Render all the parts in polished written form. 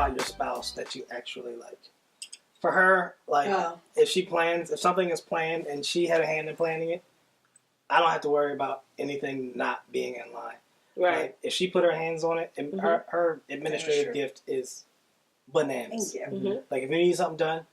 about your spouse that you actually like. For her, like, if something is planned and she had a hand in planning it, I don't have to worry about anything not being in line. Right. Like, if she put her hands on it, and her administrative gift is bananas. Thank you. Mm-hmm. Like, if you need something done,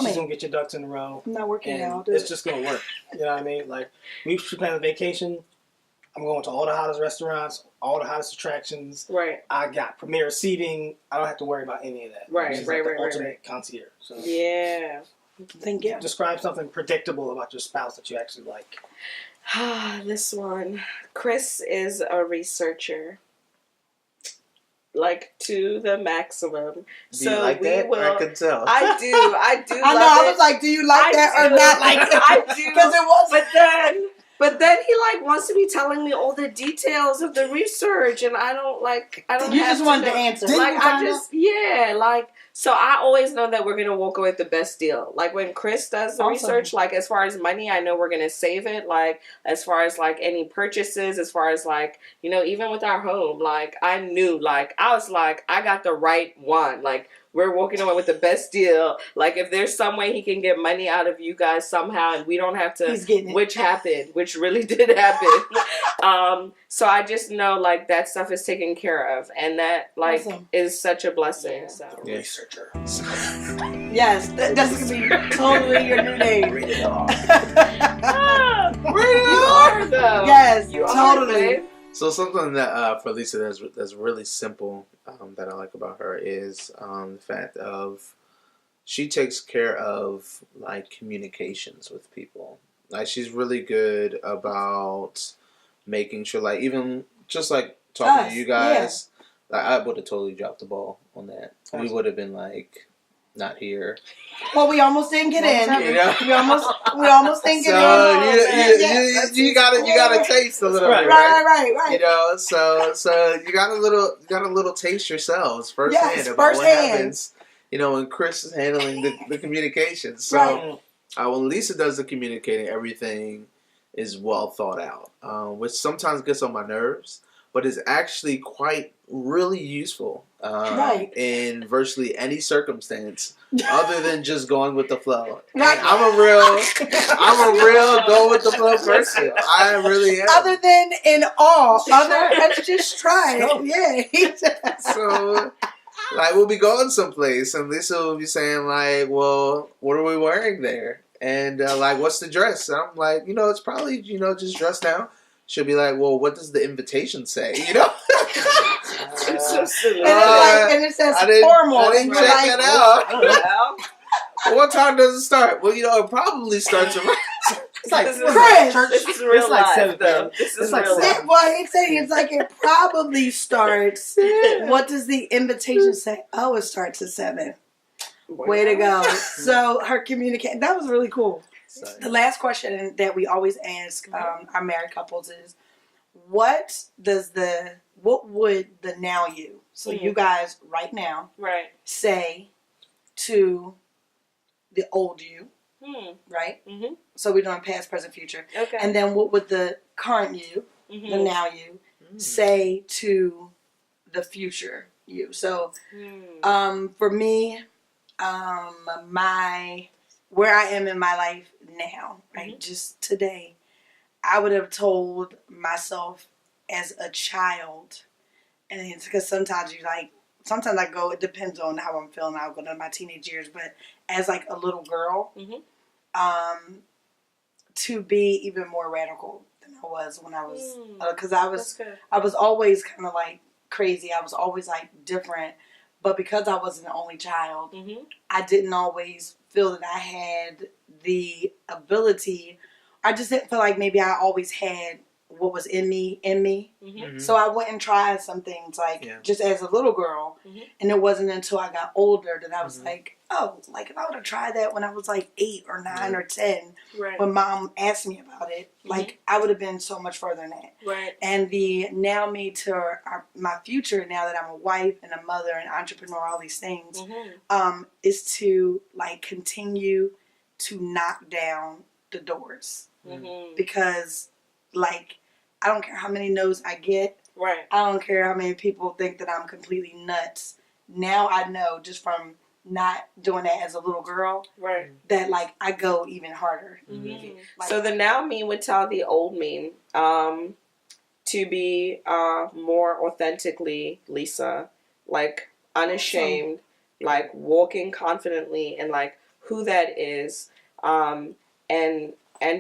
she's going to get your ducks in a row. I'm not working now. It's just going to work. You know what I mean? Like, we plan a vacation. I'm going to all the hottest restaurants, all the hottest attractions. Right. I got premier seating. I don't have to worry about any of that. Right, She's right, like right, the ultimate right. concierge. So Yeah. Thank you. describe something predictable about your spouse that you actually like. This one. Chris is a researcher. Like, to the maximum. Do So you like we that? will. I can tell. I do. I love know. I it. was like, do you like that or do. not like it? I do. Because it was. But then he like wants to be telling me all the details of the research, and I don't. You have just wanted know. the answer. Like so I always know that we're gonna walk away with the best deal. Like when Chris does the research, like as far as money, I know we're gonna save it. Like as far as like any purchases, as far as like, you know, even with our home, like I knew, like I was like, I got the right one. Like we're walking away with the best deal. Like if there's some way he can get money out of you guys somehow, and we don't have to, which happened, which really did happen. So I just know like that stuff is taken care of, and that like is such a blessing. Yeah. So Researcher. Yes, that's gonna be totally your new name. Read it all. You are though. Yes, you totally. Are, So something that for Lisa that's really simple that I like about her is the fact of she takes care of like communications with people. Like she's really good about making sure, like even just like talking to you guys, like I would have totally dropped the ball on that. We would have been like not here. Well, we almost didn't get in. You know? We almost didn't get in. You gotta taste a little bit, right. You know, so you got a little taste yourselves firsthand about what happens. You know, when Chris is handling the communication. So when Lisa does the communicating, everything is well thought out, which sometimes gets on my nerves, but is actually quite really useful in virtually any circumstance other than just going with the flow. Right. And I'm a real go with the flow person. I really am. Other than in all, let's just try it. Yeah. So, like, we'll be going someplace, and Lisa will be saying, like, well, what are we wearing there? And, like, what's the dress? And I'm like, you know, it's probably, you know, just dress down. She'll be like, well, what does the invitation say? You know? It's so silly. And it says formal. I didn't check that out. What time does it start? Well, you know, it probably starts around. It's like Chris. This is real life, though. This is real life. Well, he's saying it's like it probably starts. What does the invitation say? Oh, it starts at 7. Way to go. So her communication, that was really cool. The last question that we always ask our married couples is, what would the now you, so you guys right now, say to the old you, right? Mm-hmm. So we're doing past, present, future. Okay. And then what would the current you, the now you, say to the future you? So for me, where I am in my life now, right? Just today, I would have told myself as a child, and it's because sometimes it depends on how I'm feeling. I'll go to my teenage years, but as like a little girl, to be even more radical than I was when I was, because I was always kind of like crazy. I was always like different, but because I wasn't the only child, I didn't always feel that I had the ability. I just didn't feel like maybe I always had what was in me. So I went and tried some things just as a little girl, and it wasn't until I got older that I was like, oh, like if I would have tried that when I was like 8 or 9 or 10, when Mom asked me about it, like I would have been so much further than that. Right. And the now me to my future, now that I'm a wife and a mother and entrepreneur, all these things, is to like continue to knock down the doors. Because like I don't care how many no's I get. Right. I don't care how many people think that I'm completely nuts. now I know just from not doing that as a little girl, right? That like I go even harder. Mm-hmm. Like, so the now me would tell the old me to be more authentically Lisa, like unashamed, like walking confidently in like who that is, and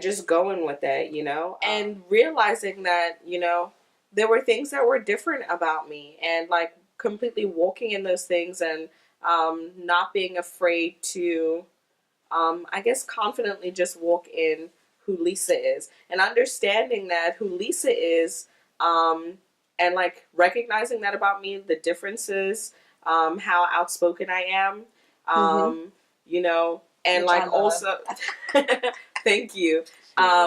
just going with that, you know, and realizing that, you know, there were things that were different about me, and like completely walking in those things, and not being afraid to, I guess, confidently just walk in who Lisa is, and understanding that who Lisa is, and like recognizing that about me, the differences, how outspoken I am, you know, and which like also, thank you,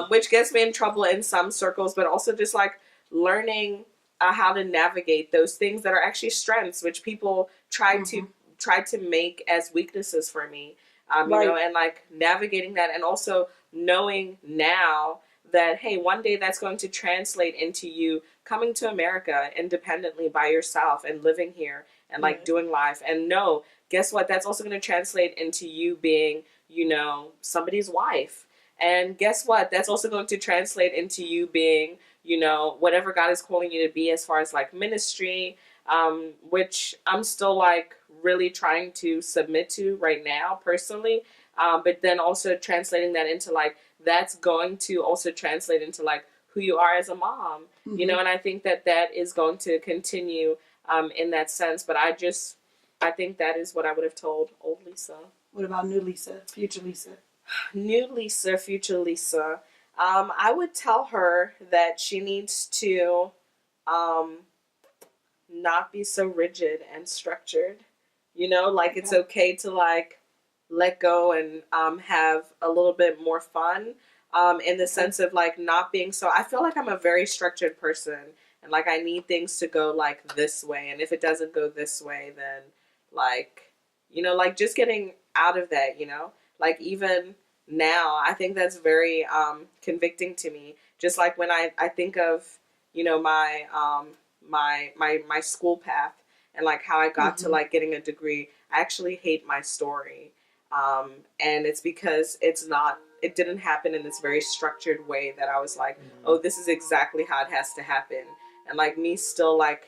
which gets me in trouble in some circles, but also just like learning how to navigate those things that are actually strengths, which people try to make as weaknesses for me. You know, and like navigating that, and also knowing now that, hey, one day that's going to translate into you coming to America independently by yourself and living here and like doing life. And no, guess what? That's also going to translate into you being, you know, somebody's wife. And guess what? That's also going to translate into you being, you know, whatever God is calling you to be as far as like ministry, which I'm still like really trying to submit to right now personally, but then also translating that into like, that's going to also translate into like who you are as a mom, you know, and I think that that is going to continue in that sense, but I think that is what I would have told old Lisa. What about new Lisa, future Lisa? New Lisa, future Lisa. I would tell her that she needs to not be so rigid and structured. You know, like it's okay to like let go and have a little bit more fun, in the sense of like not being so. I feel like I'm a very structured person, and like I need things to go like this way, and if it doesn't go this way, then like, you know, like just getting out of that, you know, like even now I think that's very convicting to me. Just like when I think of, you know, my my school path, and like how I got to like getting a degree. I actually hate my story. And it's because it didn't happen in this very structured way that I was like, oh, this is exactly how it has to happen. And like me still like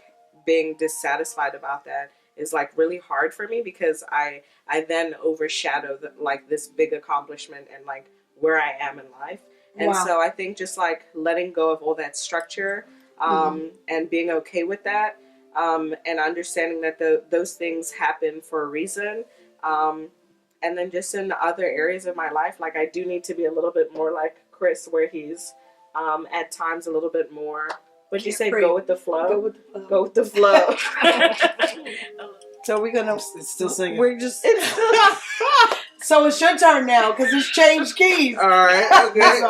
being dissatisfied about that is like really hard for me, because I then overshadow like this big accomplishment and like where I am in life. And so I think just like letting go of all that structure, and being okay with that, and understanding that those things happen for a reason. And then just in other areas of my life, like I do need to be a little bit more like Chris, where he's at times a little bit more, what'd you say, go with the flow? Go with the flow. Go with the flow. So we're gonna. It's still singing. We're just. So it's your turn now, because it's changed keys. All right. Okay.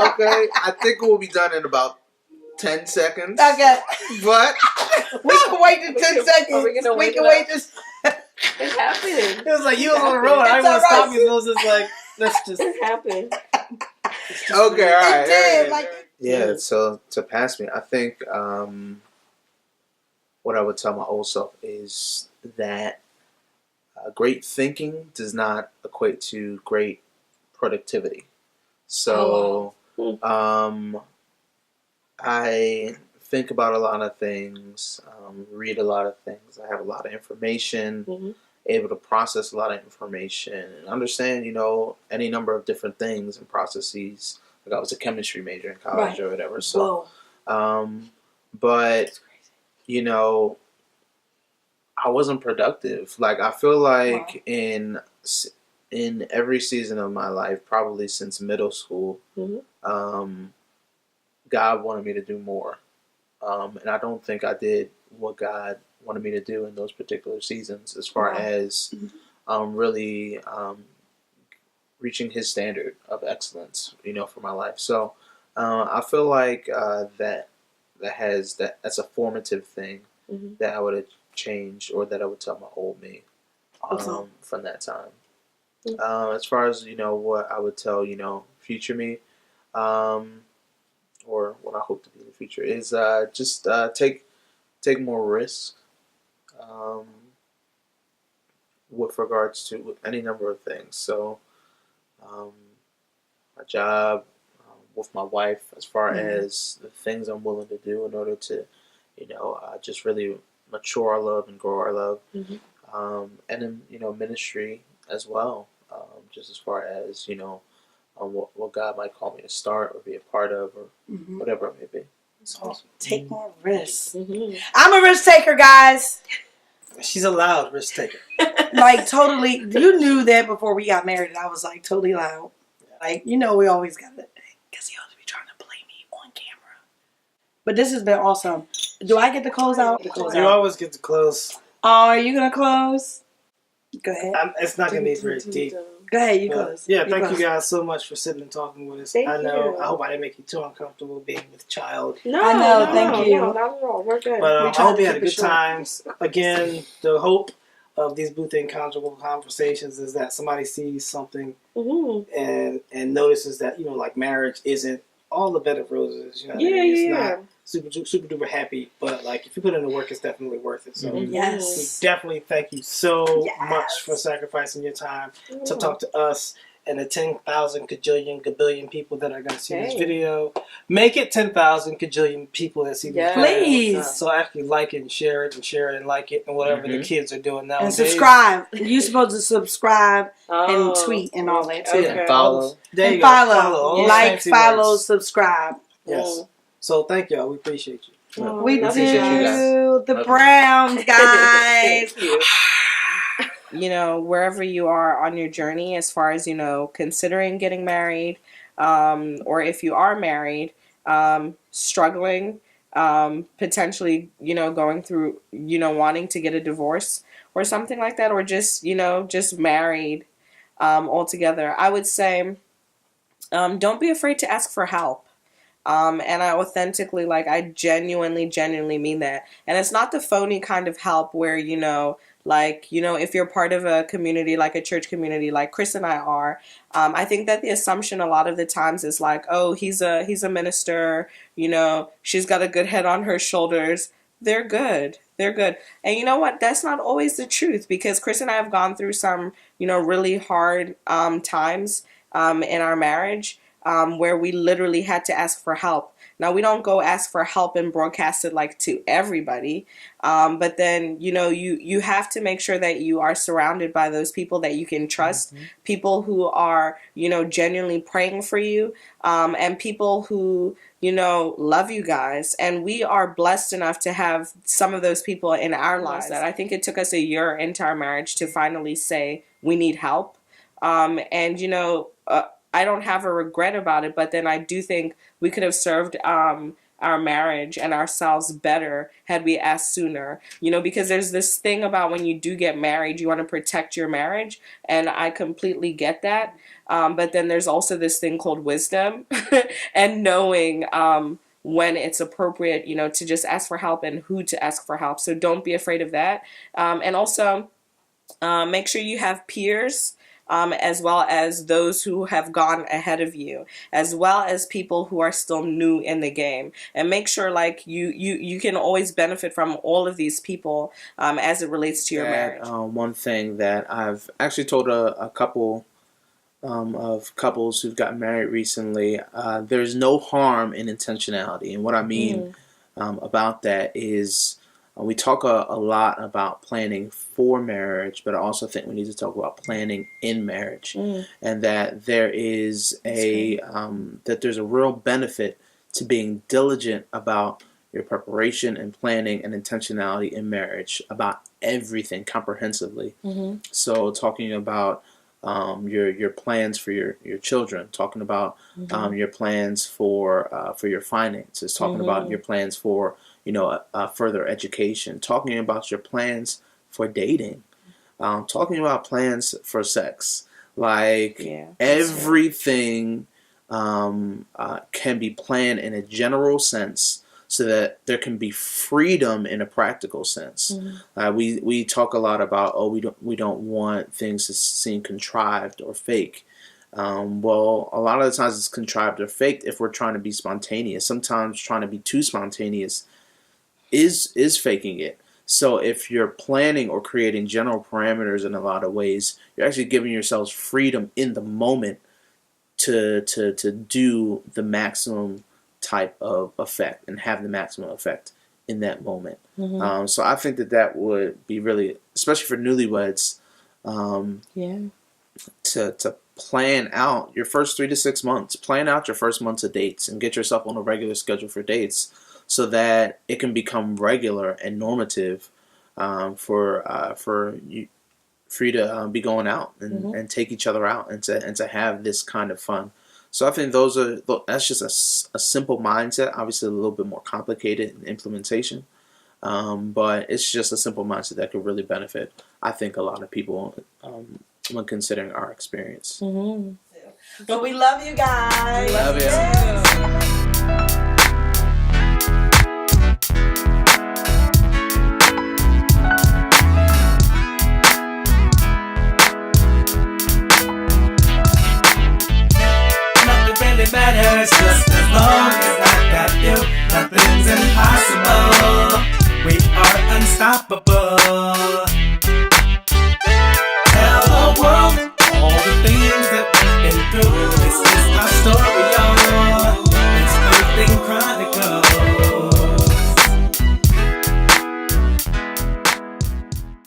I think we'll be done in about 10 seconds. Okay. But we can wait in 10 seconds. Are we gonna wait? We can wait just. It happened. It was like you was on the road. I didn't want to stop you. So it was just like, let's just. It happened. Okay. All right. It did. Like. Yeah. So to pass me, I think what I would tell my old self is that great thinking does not equate to great productivity. So I think about a lot of things, read a lot of things. I have a lot of information, able to process a lot of information, and understand, you know, any number of different things and processes. Like I was a chemistry major in college or whatever. So, but you know, I wasn't productive. Like I feel like in every season of my life, probably since middle school, God wanted me to do more. And I don't think I did what God wanted me to do in those particular seasons, as far as really reaching His standard of excellence, you know, for my life. So I feel like that's a formative thing that I would have changed, or that I would tell my old me from that time. As far as, you know, what I would tell, you know, future me, or what I hope to be in the future, is just take more risks, with regards to any number of things. So, my job, with my wife, as far as the things I'm willing to do in order to, just really mature our love and grow our love. And then, ministry as well, just as far as, what God might call me to start or be a part of or whatever it may be. It's awesome. Take more risks. I'm a risk taker, guys. She's a loud risk taker. Like, totally. You knew that before we got married. I was, like, totally loud. Like, we always got to, because he always be trying to play me on camera. But this has been awesome. Do I get to close out? You always get to close. Are you going to close? Go ahead. It's not going to be very deep. Go ahead, you close. Yeah, thank you guys so much for sitting and talking with us. I hope I didn't make you too uncomfortable being with child. No, I know, thank you. No, not at all. We're good. But I hope you had a good time. Again, the hope of these BTC Conjugal Conversations is that somebody sees something and notices that, like marriage isn't all the bed of roses. It's not super duper happy, but like if you put in the work, it's definitely worth it. So yes, we definitely thank you so much for sacrificing your time to talk to us and the 10,000 kajillion gabillion people that are going to see this video. Make it 10,000 kajillion people that see this video. Please. So actually like it and share it and like it and whatever the kids are doing now. And subscribe. You're supposed to subscribe and tweet and all that too. And follow. There you go. Follow. Like, follow, subscribe. Yes. So thank y'all. We appreciate you. We do. The Browns, guys. Thank you. Wherever you are on your journey, as far as, considering getting married, or if you are married, struggling, potentially, going through, wanting to get a divorce or something like that, or just, just married, altogether, I would say, don't be afraid to ask for help. And I authentically, I genuinely mean that. And it's not the phony kind of help where, if you're part of a community, like a church community, like Chris and I are, I think that the assumption a lot of the times is like, oh, he's a minister, she's got a good head on her shoulders. They're good. And you know what? That's not always the truth, because Chris and I have gone through some, really hard times in our marriage. Where we literally had to ask for help. Now, we don't go ask for help and broadcast it to everybody. But then, you have to make sure that you are surrounded by those people that you can trust, people who are, genuinely praying for you, and people who, love you guys. And we are blessed enough to have some of those people in our lives that I think it took us a year into our marriage to finally say we need help. I don't have a regret about it, but then I do think we could have served our marriage and ourselves better had we asked sooner. Because there's this thing about when you do get married, you want to protect your marriage, and I completely get that. But then there's also this thing called wisdom and knowing when it's appropriate, to just ask for help and who to ask for help. So don't be afraid of that. And also make sure you have peers. As well as those who have gone ahead of you, as well as people who are still new in the game. And make sure you can always benefit from all of these people as it relates to your marriage. One thing that I've actually told a couple of couples who've gotten married recently, there's no harm in intentionality. And what I mean about that is, we talk a lot about planning for marriage, but I also think we need to talk about planning in marriage, and that there is that there's a real benefit to being diligent about your preparation and planning and intentionality in marriage, about everything comprehensively. So talking about your plans for your children, talking about your plans for your finances, talking about your plans for further education, talking about your plans for dating, talking about plans for sex. Everything can be planned in a general sense so that there can be freedom in a practical sense. We talk a lot about, we don't want things to seem contrived or fake. Well, a lot of the times it's contrived or faked if we're trying to be spontaneous. Sometimes trying to be too spontaneous is faking it. So if you're planning or creating general parameters in a lot of ways, you're actually giving yourselves freedom in the moment to do the maximum type of effect and have the maximum effect in that moment. So I think that would be really, especially for newlyweds, to plan out your first 3 to 6 months. Plan out your first months of dates and get yourself on a regular schedule for dates, so that it can become regular and normative for you to be going out and take each other out and to have this kind of fun. So I think that's just a simple mindset. Obviously, a little bit more complicated in implementation, but it's just a simple mindset that could really benefit, I think, a lot of people when considering our experience. Well, we love you guys. Love you.